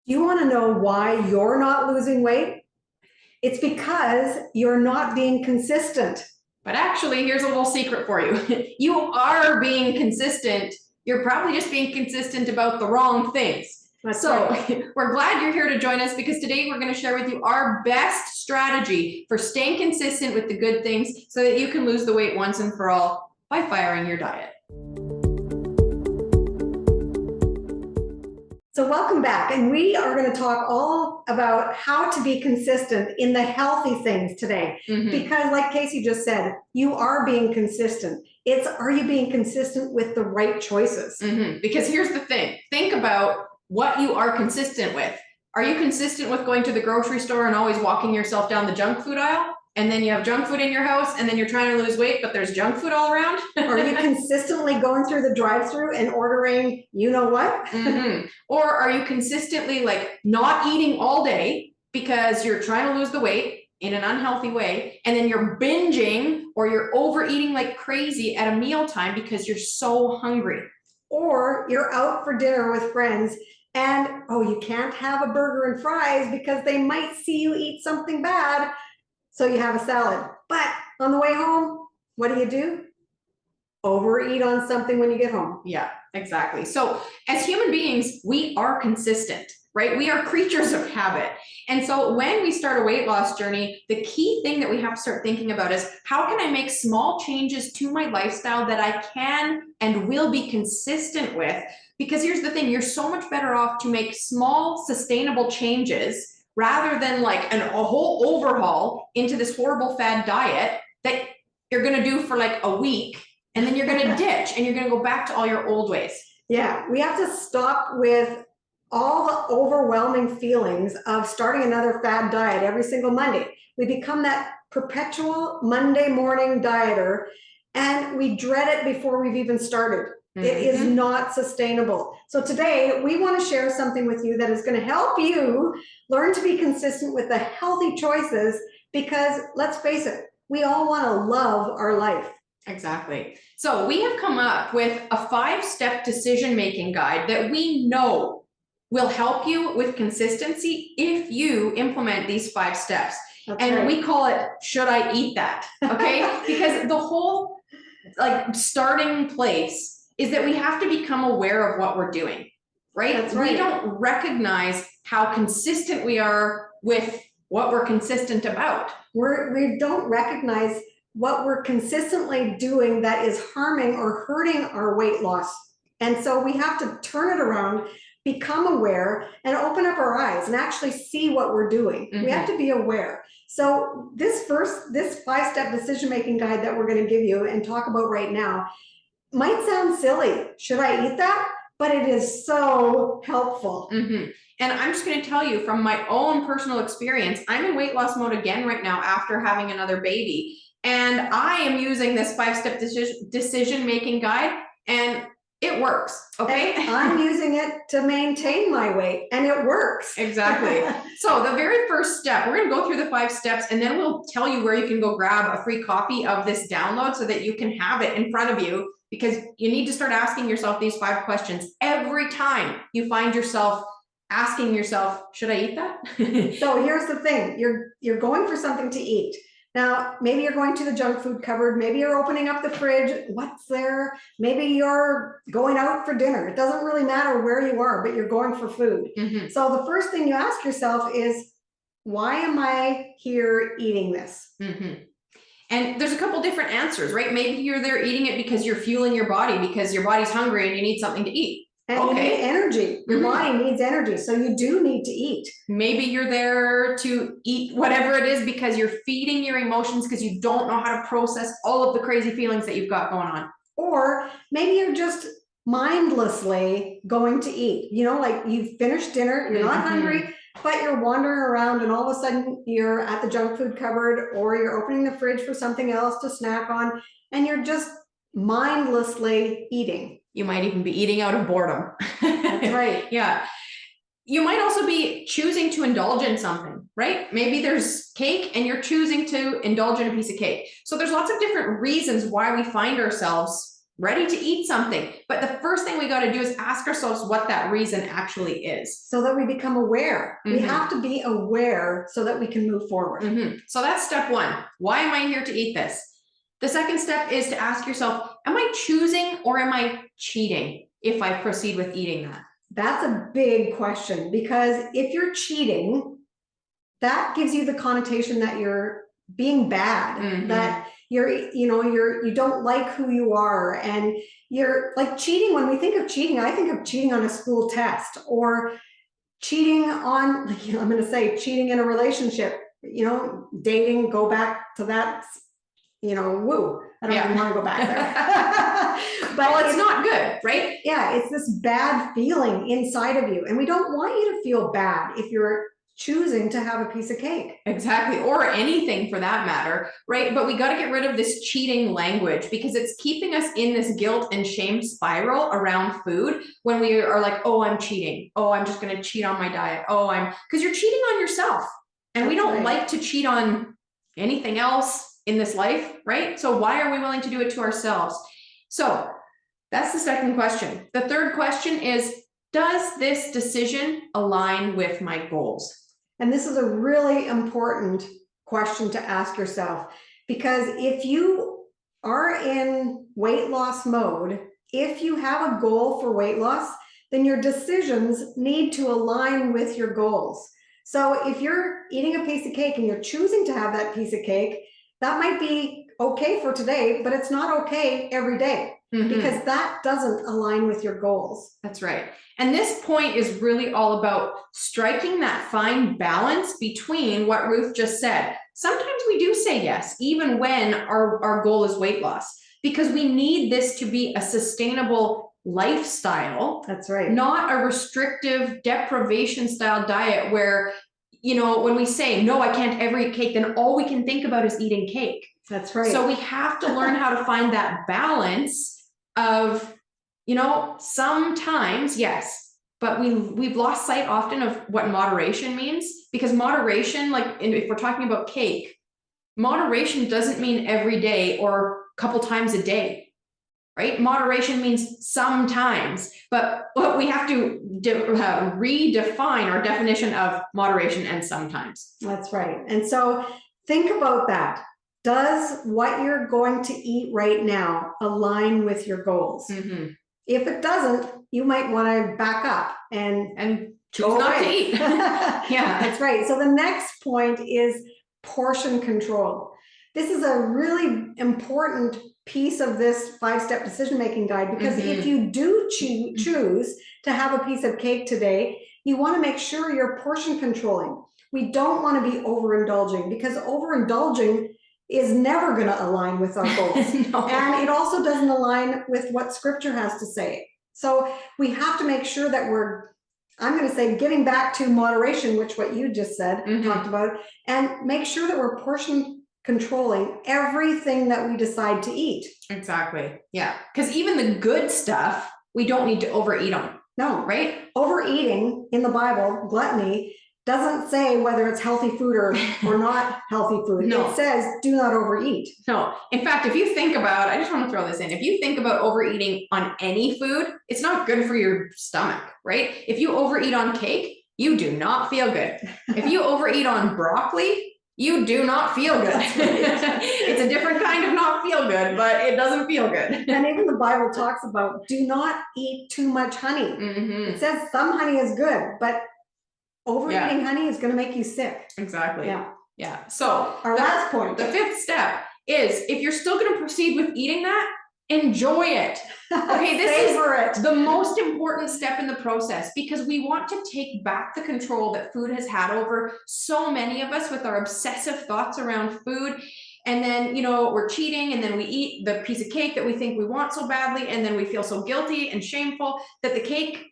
Do you want to know why you're not losing weight? It's because you're not being consistent. But actually, here's a little secret for you. You are being consistent. You're probably just being consistent about the wrong things. Right. We're glad you're here to join us because today we're going to share with you our best strategy for staying consistent with the good things so that you can lose the weight once and for all by firing your diet. So welcome back, and we are going to talk all about how to be consistent in the healthy things today. Because like Casey just said, you are being consistent. Are you being consistent with the right choices? Because here's the thing. Think about what you are consistent with. Are you consistent with going to the grocery store and always walking yourself down the junk food aisle? And then you have junk food in your house and then you're trying to lose weight, but there's junk food all around? Or are you consistently going through the drive-through and ordering you know what? Or are you consistently like not eating all day because you're trying to lose the weight in an unhealthy way, and then you're binging or you're overeating like crazy at a mealtime because you're so hungry? Or you're out for dinner with friends and, oh, you can't have a burger and fries because they might see you eat something bad. So you have a salad. But on the way home, what do? Overeat on something when you get home. Yeah, exactly. So as human beings, we are consistent, right? We are creatures of habit. And so when we start a weight loss journey, the key thing that we have to start thinking about is, how can I make small changes to my lifestyle that I can and will be consistent with? Because here's the thing, you're so much better off to make small, sustainable changes rather than like a whole overhaul into this horrible fad diet that you're going to do for like a week, and then you're going to ditch and you're going to go back to all your old ways. Yeah, we have to stop with all the overwhelming feelings of starting another fad diet every single Monday. We become that perpetual Monday morning dieter, and we dread it before we've even started. It is not sustainable. So today we want to share something with you that is going to help you learn to be consistent with the healthy choices, because let's face it, we all want to love our life. Exactly. So we have come up with a 5-step decision-making guide that we know will help you with consistency if you implement these 5 steps. That's and right. We call it, should I eat that? Okay. Because the whole like starting place is that we have to become aware of what we're doing, right? That's right. We don't recognize how consistent we are with what we're consistent about. We don't recognize what we're consistently doing that is harming or hurting our weight loss. And so we have to turn it around, become aware, and open up our eyes and actually see what we're doing. We have to be aware. So this 5-step decision-making guide that we're going to give you and talk about right now might sound silly. Should I eat that? But it is so helpful. And I'm just going to tell you from my own personal experience, I'm in weight loss mode again right now after having another baby. And I am using this 5-step decision-making guide, and it works, okay? And I'm using it to maintain my weight, and it works. Exactly. So the very first step, we're going to go through the 5 steps, and then we'll tell you where you can go grab a free copy of this download so that you can have it in front of you, because you need to start asking yourself these 5 questions every time you find yourself asking yourself, should I eat that? So here's the thing, you're going for something to eat. Now, maybe you're going to the junk food cupboard, maybe you're opening up the fridge, what's there? Maybe you're going out for dinner. It doesn't really matter where you are, but you're going for food. So the first thing you ask yourself is, why am I here eating this? And there's a couple different answers, right? Maybe you're there eating it because you're fueling your body, because your body's hungry and you need something to eat. And you need energy. Your body needs energy, so you do need to eat. Maybe you're there to eat whatever it is because you're feeding your emotions because you don't know how to process all of the crazy feelings that you've got going on. Or maybe you're just mindlessly going to eat. You know, like you've finished dinner, you're not hungry, but you're wandering around and all of a sudden you're at the junk food cupboard, or you're opening the fridge for something else to snack on, and you're just mindlessly eating. You might even be eating out of boredom. That's right. Yeah. You might also be choosing to indulge in something, right? Maybe there's cake and you're choosing to indulge in a piece of cake. So there's lots of different reasons why we find ourselves ready to eat something. But the first thing we got to do is ask ourselves what that reason actually is. So that we become aware. We Mhm. have to be aware so that we can move forward. So that's step one. Why am I here to eat this? The second step is to ask yourself, am I choosing or am I cheating if I proceed with eating that? That's a big question, because if you're cheating, that gives you the connotation that you're being bad, Mhm. that you don't like who you are, and you're like cheating. When we think of cheating, I think of cheating on a school test, or cheating on, I'm going to say cheating in a relationship, dating, go back to that, woo. I don't even want to go back there. But Well, it's not good, right? Yeah, it's this bad feeling inside of you. And we don't want you to feel bad if you're choosing to have a piece of cake. Exactly. Or anything for that matter, right? But we got to get rid of this cheating language, because it's keeping us in this guilt and shame spiral around food when we are like, oh, I'm cheating. Oh, I'm just going to cheat on my diet. Because you're cheating on yourself. And we don't like to cheat on anything else in this life, right? So why are we willing to do it to ourselves? So that's the second question. The third question is, does this decision align with my goals? And this is a really important question to ask yourself, because if you are in weight loss mode, if you have a goal for weight loss, then your decisions need to align with your goals. So if you're eating a piece of cake and you're choosing to have that piece of cake, that might be okay for today, but it's not okay every day, because that doesn't align with your goals. That's right. And this point is really all about striking that fine balance between what Ruth just said. Sometimes we do say yes, even when our goal is weight loss, because we need this to be a sustainable lifestyle. That's right. Not a restrictive deprivation style diet where, when we say, no, I can't ever eat cake, then all we can think about is eating cake. That's right. So we have to learn how to find that balance of, sometimes, yes, but we've lost sight often of what moderation means, because moderation, if we're talking about cake, moderation doesn't mean every day or a couple times a day, right? Moderation means sometimes, but we have to redefine our definition of moderation and sometimes. That's right. And so think about that. Does what you're going to eat right now align with your goals? If it doesn't, you might want to back up and choose not to eat. Yeah, that's right. So the next point is portion control. This is a really important piece of this 5-step decision-making guide, because if you do choose to have a piece of cake today, you want to make sure you're portion controlling. We don't want to be overindulging, because overindulging is never going to align with our goals. No. And it also doesn't align with what scripture has to say. So we have to make sure that I'm going to say, getting back to moderation, which what you just said, talked about, and make sure that we're portion controlling everything that we decide to eat. Exactly. Yeah. Because even the good stuff, we don't need to overeat on. No. Right? Overeating in the Bible, gluttony, doesn't say whether it's healthy food or not healthy food. No. It says do not overeat. No. In fact, if you think about, I just want to throw this in, if you think about overeating on any food, it's not good for your stomach, right? If you overeat on cake, you do not feel good. If you overeat on broccoli, you do not feel good. It's a different kind of not feel good, but it doesn't feel good. And even the Bible talks about do not eat too much honey. It says some honey is good, but overeating honey is going to make you sick. Exactly. Yeah. So our last point. The fifth step is, if you're still going to proceed with eating that, enjoy it. Okay, this is the most important step in the process, because we want to take back the control that food has had over so many of us with our obsessive thoughts around food. And then, we're cheating, and then we eat the piece of cake that we think we want so badly, and then we feel so guilty and shameful that the cake,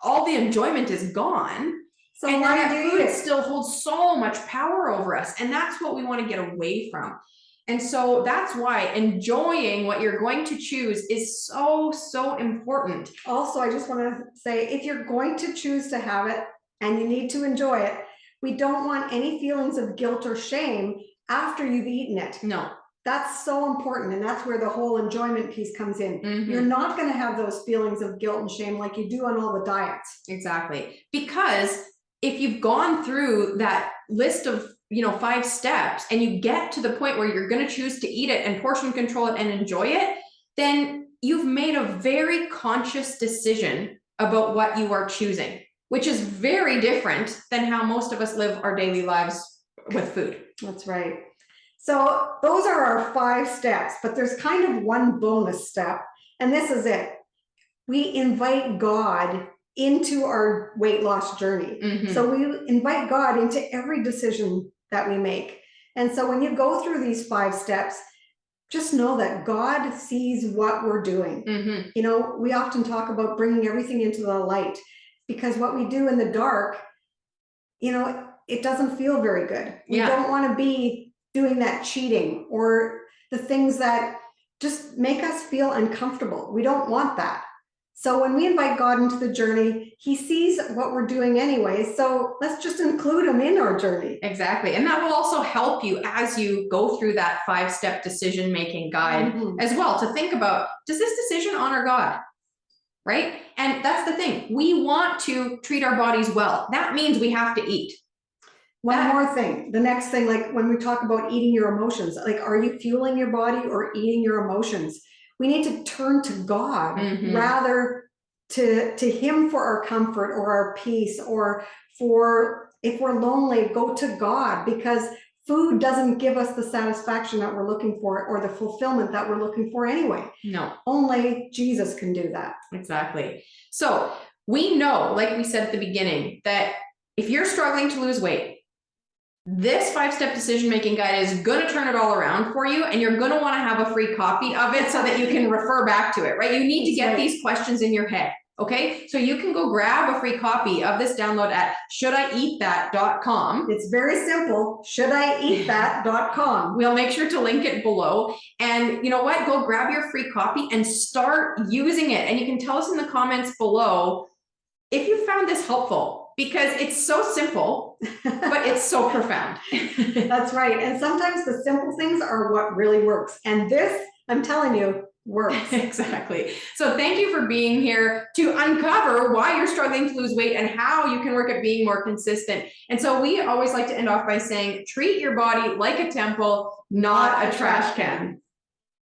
all the enjoyment is gone. So and then that food still holds so much power over us. And that's what we want to get away from. And so that's why enjoying what you're going to choose is so, so important. Also, I just want to say, if you're going to choose to have it and you need to enjoy it, we don't want any feelings of guilt or shame after you've eaten it. No. That's so important. And that's where the whole enjoyment piece comes in. Mhm. You're not going to have those feelings of guilt and shame like you do on all the diets. Exactly. Because if you've gone through that list of, 5 steps and you get to the point where you're going to choose to eat it and portion control it and enjoy it, then you've made a very conscious decision about what you are choosing, which is very different than how most of us live our daily lives with food. That's right. So those are our 5 steps, but there's kind of one bonus step, and this is it. We invite God into our weight loss journey. Mhm. So we invite God into every decision that we make. And so when you go through these 5 steps, just know that God sees what we're doing. Mhm. We often talk about bringing everything into the light, because what we do in the dark, it doesn't feel very good. We Yeah. don't want to be doing that cheating or the things that just make us feel uncomfortable. We don't want that. So when we invite God into the journey, he sees what we're doing anyway. So let's just include him in our journey. Exactly. And that will also help you as you go through that 5-step decision-making guide as well, to think about, does this decision honor God? Right? And that's the thing. We want to treat our bodies well. That means we have to eat. One more thing. The next thing, like when we talk about eating your emotions, like, are you fueling your body or eating your emotions? We need to turn to God rather to him for our comfort or our peace, or for if we're lonely, go to God, because food doesn't give us the satisfaction that we're looking for or the fulfillment that we're looking for anyway. No. Only Jesus can do that. Exactly. So we know, like we said at the beginning, that if you're struggling to lose weight, this 5-step decision-making guide is going to turn it all around for you, and you're going to want to have a free copy of it so that you can refer back to it, right? You need to get these questions in your head, okay? So you can go grab a free copy of this download at shouldideatthat.com. It's very simple, shouldideatthat.com. We'll make sure to link it below. And you know what? Go grab your free copy and start using it. And you can tell us in the comments below if you found this helpful, because it's so simple, but it's so profound. That's right. And sometimes the simple things are what really works. And this, I'm telling you, works. Exactly. So thank you for being here to uncover why you're struggling to lose weight and how you can work at being more consistent. And so we always like to end off by saying, treat your body like a temple, not a trash can.